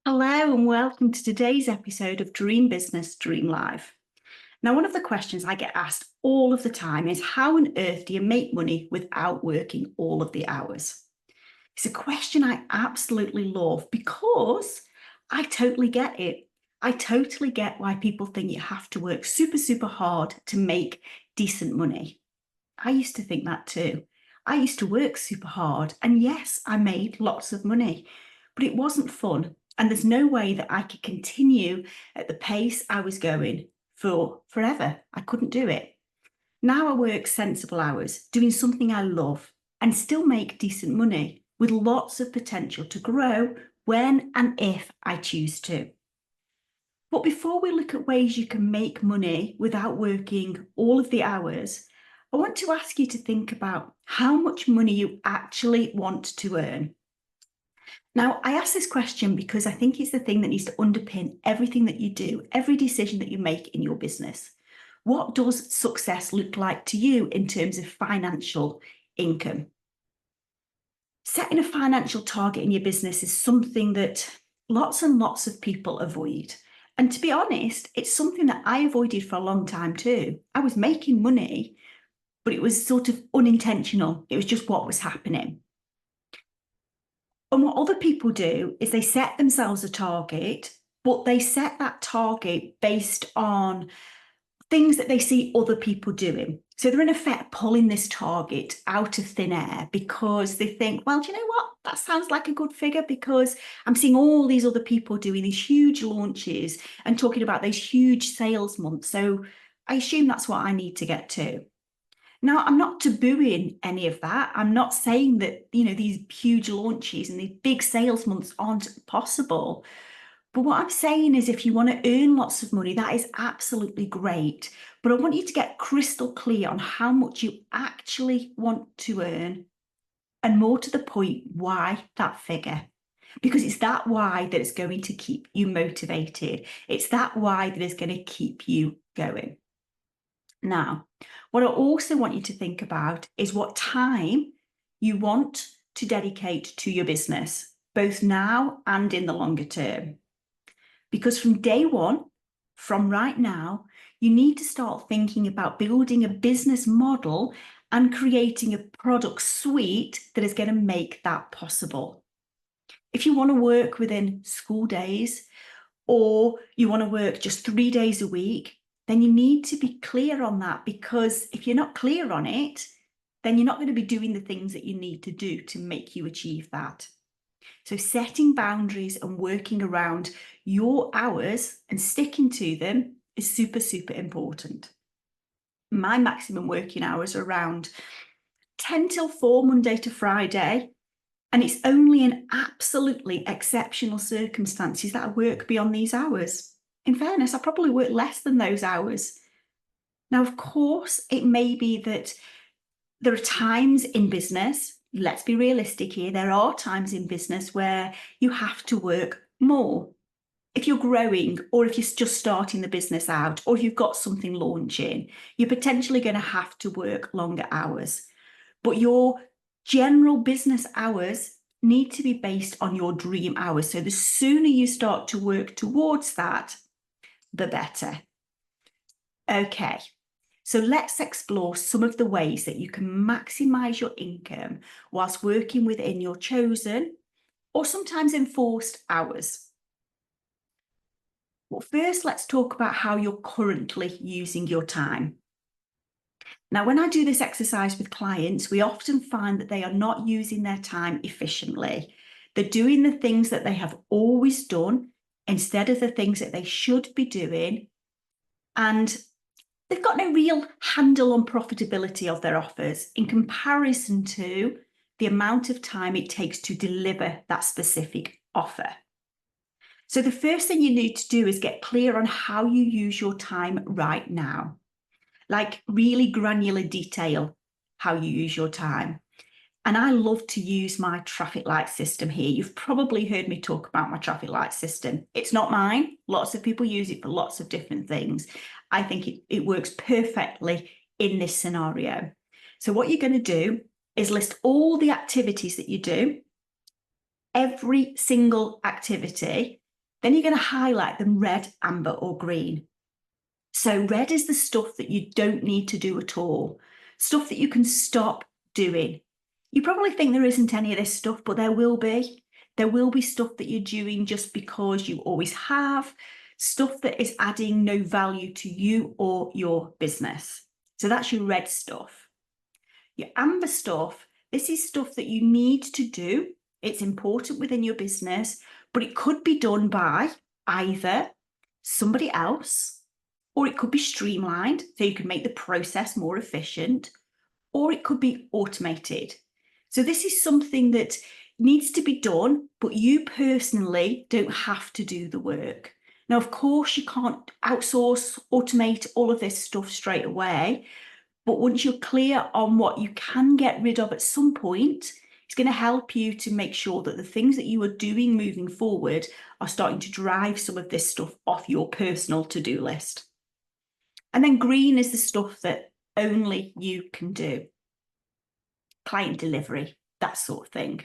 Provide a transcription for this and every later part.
Hello and welcome to today's episode of Dream Business, Dream Life. Now, one of the questions I get asked all of the time is how on earth do you make money without working all of the hours? It's a question I absolutely love because I totally get it. I totally get why people think you have to work super, super hard to make decent money. I used to think that too. I used to work super hard, and yes, I made lots of money, but it wasn't fun. And there's no way that I could continue at the pace I was going for forever. I couldn't do it. Now I work sensible hours, doing something I love, and still make decent money with lots of potential to grow when and if I choose to. But before we look at ways you can make money without working all of the hours, I want to ask you to think about how much money you actually want to earn. Now, I ask this question because I think it's the thing that needs to underpin everything that you do, every decision that you make in your business. What does success look like to you in terms of financial income? Setting a financial target in your business is something that lots and lots of people avoid. And to be honest, it's something that I avoided for a long time too. I was making money, but it was sort of unintentional. It was just what was happening. And what other people do is they set themselves a target, but they set that target based on things that they see other people doing. So they're in effect pulling this target out of thin air because they think, well, do you know what? That sounds like a good figure because I'm seeing all these other people doing these huge launches and talking about those huge sales months. So I assume that's what I need to get to. Now, I'm not tabooing any of that. I'm not saying that, these huge launches and these big sales months aren't possible. But what I'm saying is if you want to earn lots of money, that is absolutely great. But I want you to get crystal clear on how much you actually want to earn and more to the point, why that figure. Because it's that why that is going to keep you motivated. It's that why that is going to keep you going. Now, what I also want you to think about is what time you want to dedicate to your business, both now and in the longer term. Because from day one, from right now, you need to start thinking about building a business model and creating a product suite that is going to make that possible. If you want to work within school days or you want to work just 3 days a week, then you need to be clear on that, because if you're not clear on it, then you're not going to be doing the things that you need to do to make you achieve that. So setting boundaries and working around your hours and sticking to them is super, super important. My maximum working hours are around 10 till 4, Monday to Friday. And it's only in absolutely exceptional circumstances that I work beyond these hours. In fairness, I probably work less than those hours. Now, of course, it may be that there are times in business, let's be realistic here, there are times in business where you have to work more. If you're growing, or if you're just starting the business out, or if you've got something launching, you're potentially going to have to work longer hours. But your general business hours need to be based on your dream hours. So the sooner you start to work towards that, the better. Okay, so let's explore some of the ways that you can maximize your income whilst working within your chosen or sometimes enforced hours. Well, first, let's talk about how you're currently using your time. Now, when I do this exercise with clients, we often find that they are not using their time efficiently. They're doing the things that they have always done instead of the things that they should be doing. And they've got no real handle on profitability of their offers in comparison to the amount of time it takes to deliver that specific offer. So the first thing you need to do is get clear on how you use your time right now. Like really granular detail, how you use your time. And I love to use my traffic light system here. You've probably heard me talk about my traffic light system. It's not mine. Lots of people use it for lots of different things. I think it works perfectly in this scenario. So what you're going to do is list all the activities that you do, every single activity, Then you're going to highlight them red, amber, or green. So red is the stuff that you don't need to do at all, stuff that you can stop doing. You probably think there isn't any of this stuff, but there will be. There will be stuff that you're doing just because you always have, stuff that is adding no value to you or your business. So that's your red stuff. Your amber stuff, this is stuff that you need to do. It's important within your business, but it could be done by either somebody else, or it could be streamlined so you can make the process more efficient, or it could be automated. So this is something that needs to be done, but you personally don't have to do the work. Now, of course, you can't outsource, automate all of this stuff straight away, but once you're clear on what you can get rid of at some point, it's going to help you to make sure that the things that you are doing moving forward are starting to drive some of this stuff off your personal to-do list. And then green is the stuff that only you can do. Client delivery, that sort of thing.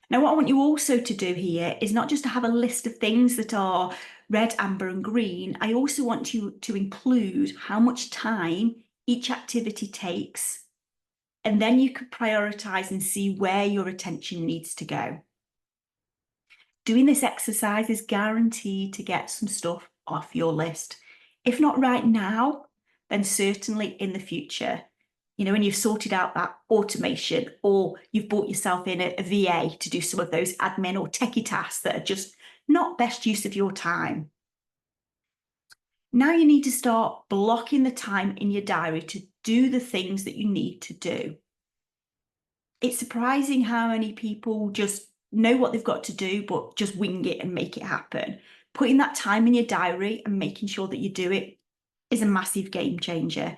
Now, what I want you also to do here is not just to have a list of things that are red, amber, and green. I also want you to include how much time each activity takes. And then you can prioritize and see where your attention needs to go. Doing this exercise is guaranteed to get some stuff off your list. If not right now, then certainly in the future. You know, when you've sorted out that automation, or you've brought yourself in a VA to do some of those admin or techie tasks that are just not best use of your time. Now you need to start blocking the time in your diary to do the things that you need to do. It's surprising how many people just know what they've got to do, but just wing it and make it happen. Putting that time in your diary and making sure that you do it is a massive game changer.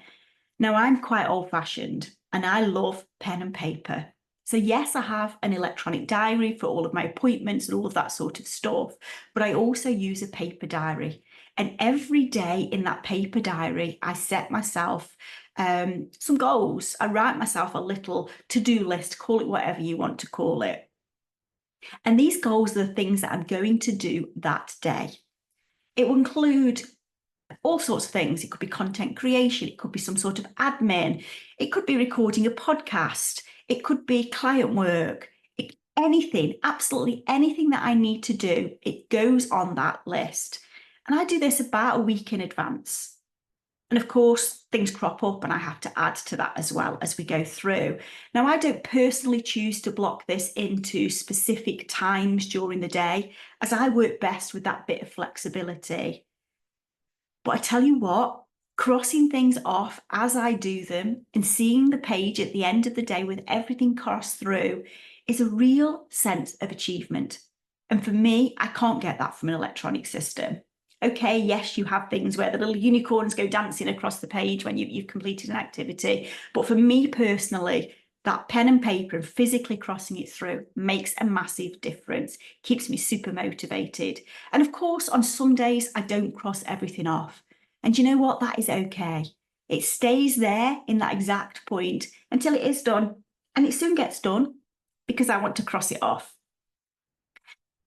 Now, I'm quite old-fashioned and I love pen and paper. So yes, I have an electronic diary for all of my appointments and all of that sort of stuff, but I also use a paper diary. And every day in that paper diary, I set myself some goals. I write myself a little to-do list, call it whatever you want to call it. And these goals are the things that I'm going to do that day. It will include all sorts of things. It could be content creation. It could be some sort of admin. It could be recording a podcast. It could be client work. Anything, absolutely anything that I need to do, it goes on that list. And I do this about a week in advance. And of course, things crop up and I have to add to that as well as we go through. Now, I don't personally choose to block this into specific times during the day, as I work best with that bit of flexibility. But I tell you what, crossing things off as I do them and seeing the page at the end of the day with everything crossed through is a real sense of achievement. And for me, I can't get that from an electronic system. Okay, yes, you have things where the little unicorns go dancing across the page when you've completed an activity. But for me personally, that pen and paper and physically crossing it through makes a massive difference, keeps me super motivated. And of course, on some days, I don't cross everything off. And you know what? That is okay. It stays there in that exact point until it is done. And it soon gets done because I want to cross it off.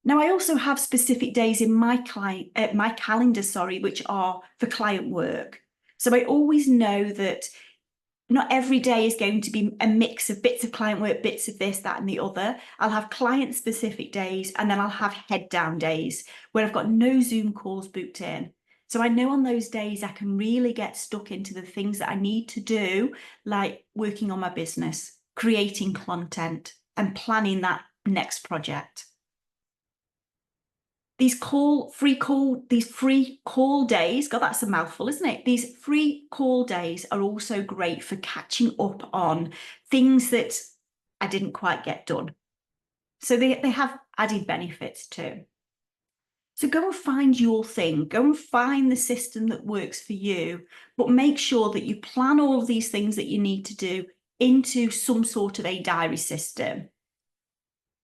Now, I also have specific days in my calendar, which are for client work. So I always know that not every day is going to be a mix of bits of client work, bits of this, that, and the other. I'll have client-specific days, and then I'll have head-down days where I've got no Zoom calls booked in. So I know on those days I can really get stuck into the things that I need to do, like working on my business, creating content, and planning that next project. These free call days, God, that's a mouthful, isn't it? These free call days are also great for catching up on things that I didn't quite get done. So they have added benefits too. So go and find your thing, go and find the system that works for you, but make sure that you plan all of these things that you need to do into some sort of a diary system.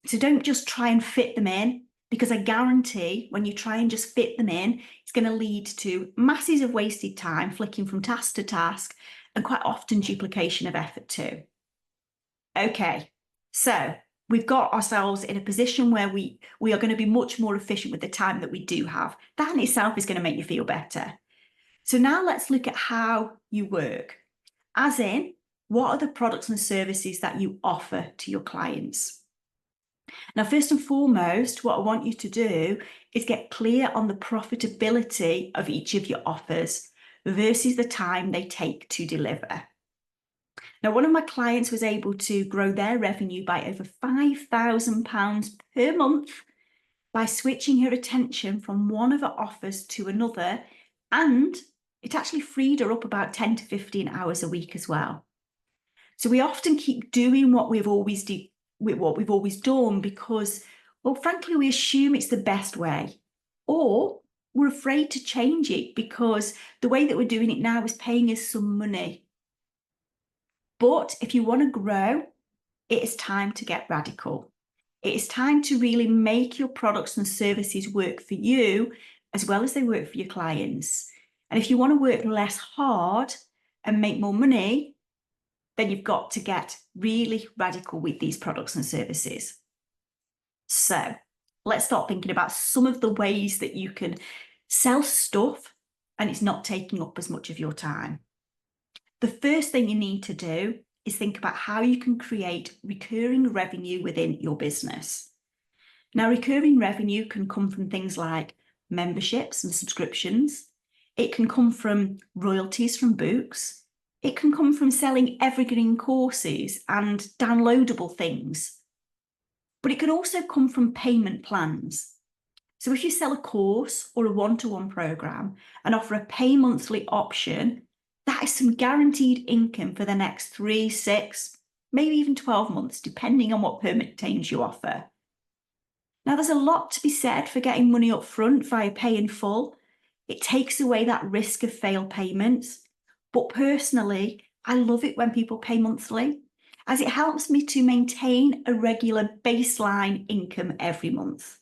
So don't just try and fit them in, because I guarantee when you try and just fit them in, it's going to lead to masses of wasted time, flicking from task to task, and quite often duplication of effort too. Okay, so we've got ourselves in a position where we are going to be much more efficient with the time that we do have. That in itself is going to make you feel better. So now let's look at how you work. As in, what are the products and services that you offer to your clients? Now, first and foremost, what I want you to do is get clear on the profitability of each of your offers versus the time they take to deliver. Now, one of my clients was able to grow their revenue by over £5,000 per month by switching her attention from one of her offers to another, and it actually freed her up about 10 to 15 hours a week as well. So we often keep doing what we've always done because, well, frankly, we assume it's the best way, or we're afraid to change it because the way that we're doing it now is paying us some money. But if you want to grow, it is time to get radical. It is time to really make your products and services work for you as well as they work for your clients. And if you want to work less hard and make more money, then you've got to get really radical with these products and services. So let's start thinking about some of the ways that you can sell stuff and it's not taking up as much of your time. The first thing you need to do is think about how you can create recurring revenue within your business. Now, recurring revenue can come from things like memberships and subscriptions. It can come from royalties from books. It can come from selling evergreen courses and downloadable things. But it can also come from payment plans. So if you sell a course or a one-to-one program and offer a pay monthly option, that is some guaranteed income for the next 3, 6, maybe even 12 months, depending on what permit terms you offer. Now, there's a lot to be said for getting money up front via pay in full. It takes away that risk of failed payments. But personally, I love it when people pay monthly, as it helps me to maintain a regular baseline income every month.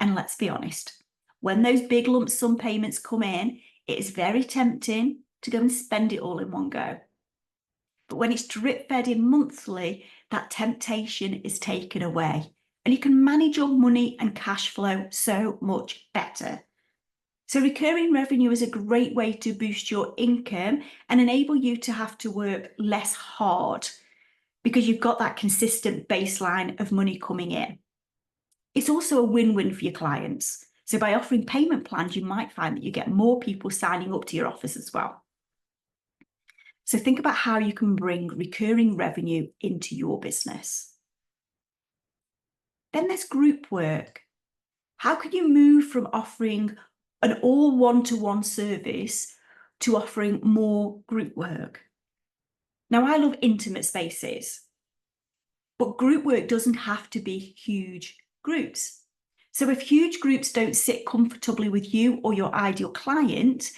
And let's be honest, when those big lump sum payments come in, it is very tempting to go and spend it all in one go. But when it's drip fed in monthly, that temptation is taken away and you can manage your money and cash flow so much better. So recurring revenue is a great way to boost your income and enable you to have to work less hard because you've got that consistent baseline of money coming in. It's also a win-win for your clients. So by offering payment plans, you might find that you get more people signing up to your offers as well. So think about how you can bring recurring revenue into your business. Then there's group work. How can you move from offering an all one-to-one service to offering more group work? Now, I love intimate spaces, but group work doesn't have to be huge groups. So if huge groups don't sit comfortably with you or your ideal client,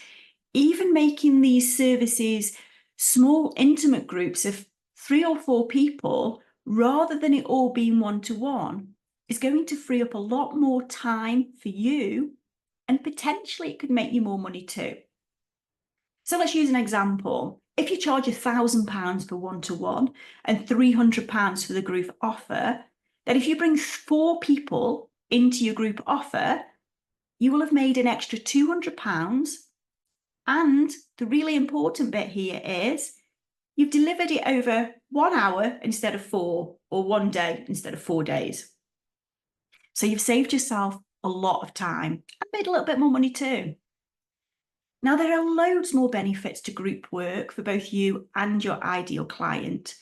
even making these services small, intimate groups of 3 or 4 people, rather than it all being one-to-one, is going to free up a lot more time for you, and potentially it could make you more money too. So let's use an example. If you charge £1,000 for one-to-one and £300 for the group offer, then if you bring 4 people into your group offer, you will have made an extra £200. And the really important bit here is you've delivered it over 1 hour instead of 4, or 1 day instead of 4 days. So you've saved yourself a lot of time and made a little bit more money too. Now, there are loads more benefits to group work for both you and your ideal client.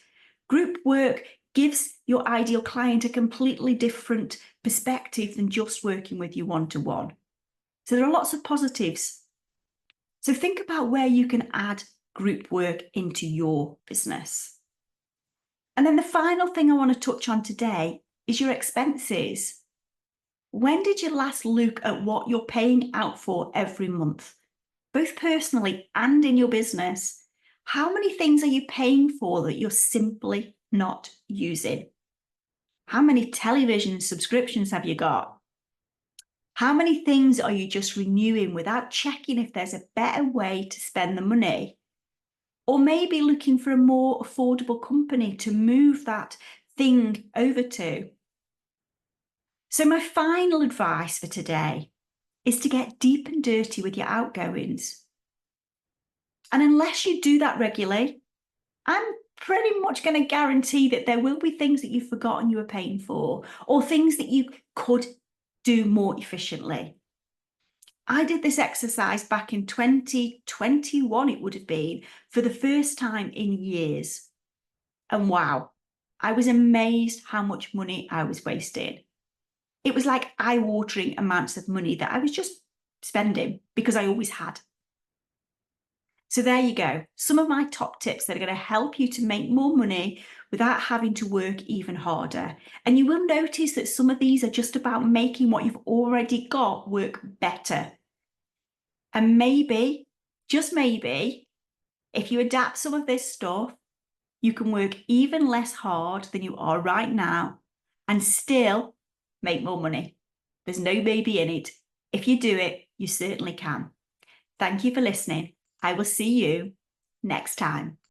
Group work gives your ideal client a completely different perspective than just working with you one-to-one. So there are lots of positives. So think about where you can add group work into your business. And then the final thing I want to touch on today is your expenses. When did you last look at what you're paying out for every month, both personally and in your business? How many things are you paying for that you're simply not using? How many television subscriptions have you got? How many things are you just renewing without checking if there's a better way to spend the money? Or maybe looking for a more affordable company to move that thing over to. So my final advice for today is to get deep and dirty with your outgoings. And unless you do that regularly, I'm pretty much going to guarantee that there will be things that you've forgotten you were paying for, or things that you could do more efficiently. I did this exercise back in 2021, it would have been, for the first time in years. And wow, I was amazed how much money I was wasting. It was like eye-watering amounts of money that I was just spending because I always had. So there you go. Some of my top tips that are going to help you to make more money without having to work even harder. And you will notice that some of these are just about making what you've already got work better. And maybe, just maybe, if you adapt some of this stuff, you can work even less hard than you are right now and still make more money. There's no maybe in it. If you do it, you certainly can. Thank you for listening. I will see you next time.